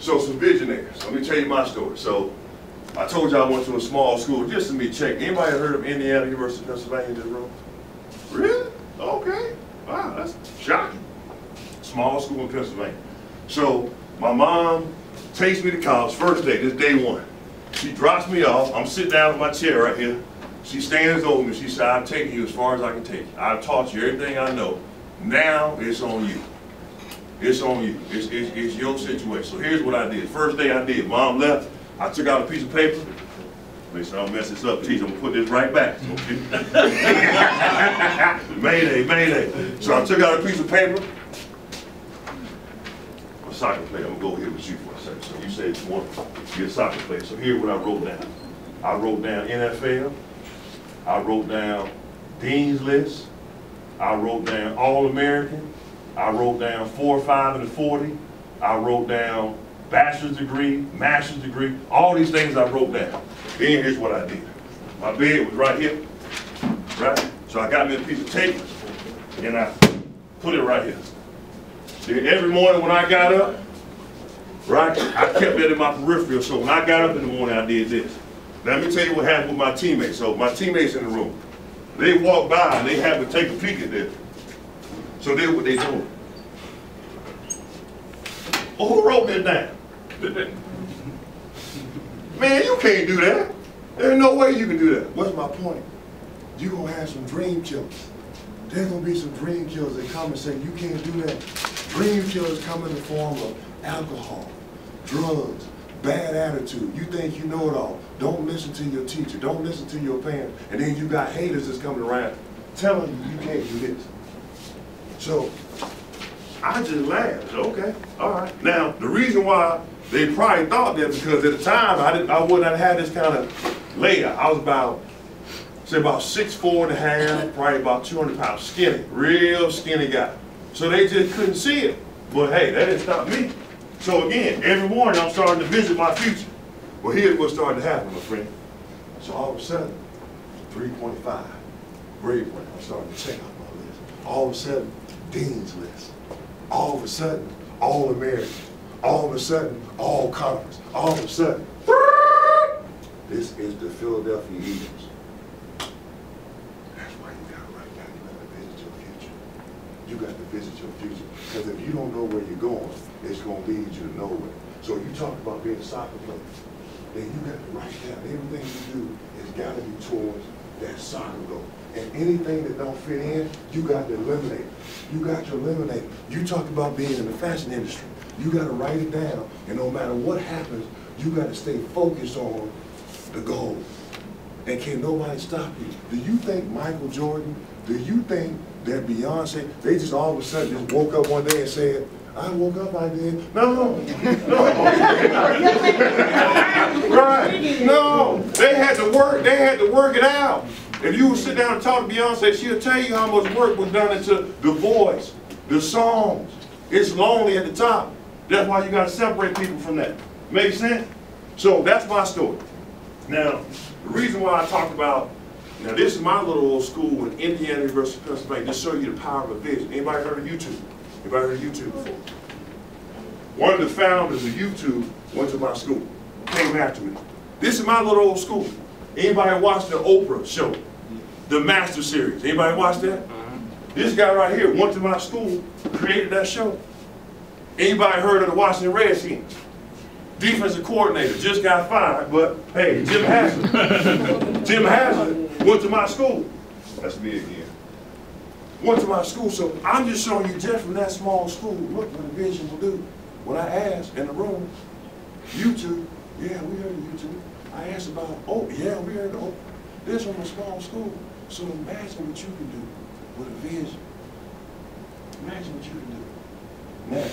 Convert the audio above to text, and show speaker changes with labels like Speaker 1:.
Speaker 1: So some visionaries. Let me tell you my story. So I told you I went to a small school. Just to me check. Anybody heard of Indiana, University of Pennsylvania in this room? Really? Okay. Wow, that's shocking. Small school in Pennsylvania. So my mom takes me to college, first day, this day one. She drops me off. I'm sitting down in my chair right here. She stands over me. She said, I'm taking you as far as I can take you. I've taught you everything I know. Now it's on you. It's on you. It's your situation. So here's what I did. First day I did. Mom left. I took out a piece of paper. Make sure I don't mess this up, teacher. I'm going to put this right back. Okay? Mayday, mayday. So I took out a piece of paper. A soccer player. I'm going to go here with you for a second. So you said you want to be a soccer player. So here's what I wrote down. I wrote down NFL. I wrote down Dean's List. I wrote down All-American. I wrote down 4, 5, and 40. I wrote down bachelor's degree, master's degree, all these things I wrote down. Then here's what I did. My bed was right here, right? So I got me a piece of tape and I put it right here. Then every morning when I got up, right, I kept that in my peripheral. So when I got up in the morning, I did this. Now, let me tell you what happened with my teammates. So my teammates in the room, they walked by and they happened to take a peek at this. So this is what they doing. Oh, who wrote that down? Man, you can't do that. There's no way you can do that. What's my point? You're going to have some dream killers. There's going to be some dream killers that come and say, you can't do that. Dream killers come in the form of alcohol, drugs, bad attitude. You think you know it all. Don't listen to your teacher. Don't listen to your parents. And then you got haters that's coming around telling you you can't do this. So I just laughed. Okay, all right. Now, the reason why they probably thought that because at the time I wouldn't have had this kind of layout. I was about 6'4" and a half, probably about 200 pounds, skinny, real skinny guy. So they just couldn't see it. But hey, that didn't stop me. So again, every morning I'm starting to visit my future. Well, here's what started to happen, my friend. So all of a sudden, 3.5, grade point, I'm starting to check out my list. All of a sudden, Dean's List. All of a sudden, All-American. All of a sudden, all conference. All of a sudden, this is the Philadelphia Eagles. That's why you got to write down, you got to visit your future. You got to visit your future. Because if you don't know where you're going, it's going to lead you to nowhere. So you talk about being a soccer player, then you got to write down everything you do has got to be towards that soccer goal. And anything that don't fit in, you got to eliminate. You got to eliminate. You talk about being in the fashion industry. You got to write it down. And no matter what happens, you got to stay focused on the goal. And can nobody stop you? Do you think Michael Jordan, do you think that Beyonce, they just all of a sudden just woke up one day and said, I woke up, I did. No. Right. No. They had to work it out. If you would sit down and talk to Beyonce, she'll tell you how much work was done into the voice, the songs. It's lonely at the top. That's why you got to separate people from that. Make sense? So that's my story. Now, the reason why I talked about, now this is my little old school in Indiana, University of Pennsylvania, just show you the power of a vision. Anybody heard of YouTube? Anybody heard of YouTube before? One of the founders of YouTube went to my school, came after me. This is my little old school. Anybody watch the Oprah show? The Master Series. Anybody watch that? This guy right here went to my school, created that show. Anybody heard of the Washington Redskins? Defensive coordinator, just got fired, but hey, Jim Haslett. Jim Haslett went to my school. That's me again. Went to my school, so I'm just showing you just from that small school, look what a vision will do. When I asked in the room, YouTube, yeah, we heard of YouTube. I asked about, oh, yeah, we heard of, this from a small school. So imagine what you can do with a vision. Imagine what you can do. Now,